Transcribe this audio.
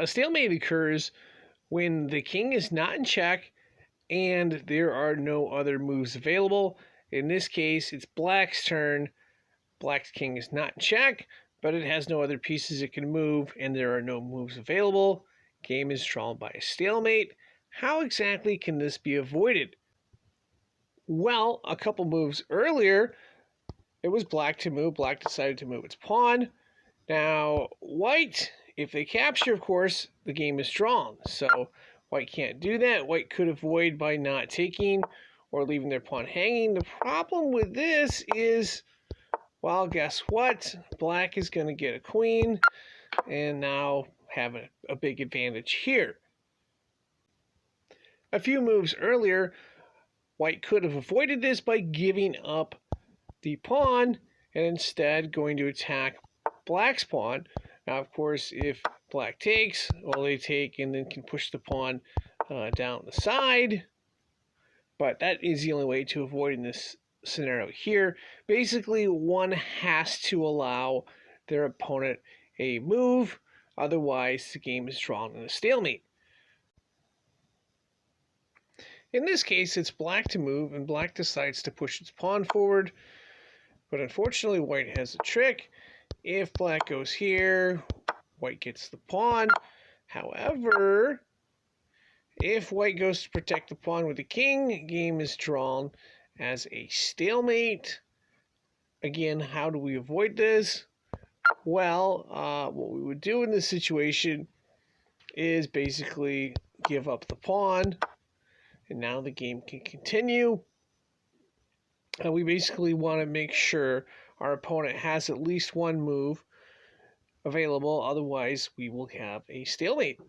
A stalemate occurs when the king is not in check and there are no other moves available. In this case, it's black's turn. Black's king is not in check, but it has no other pieces it can move, and there are no moves available. Game is drawn by a stalemate. How exactly can this be avoided? Well, a couple moves earlier, it was black to move. Black decided to move its pawn. Now, white, if they capture, of course, the game is drawn. So white can't do that. White could avoid by not taking or leaving their pawn hanging. The problem with this is, well, guess what? Black is going to get a queen and now have a big advantage here. A few moves earlier, white could have avoided this by giving up the pawn and instead going to attack black's pawn. Now, of course, if black takes, well, they take and then can push the pawn down the side. But that is the only way to avoid in this scenario here. Basically, one has to allow their opponent a move. Otherwise, the game is drawn in a stalemate. In this case, it's black to move, and black decides to push its pawn forward. But unfortunately, white has a trick. If black goes here, white gets the pawn. However, if white goes to protect the pawn with the king, game is drawn as a stalemate. Again, how do we avoid this? Well, what we would do in this situation is basically give up the pawn. And now the game can continue. And we basically want to make sure our opponent has at least one move available. Otherwise, we will have a stalemate.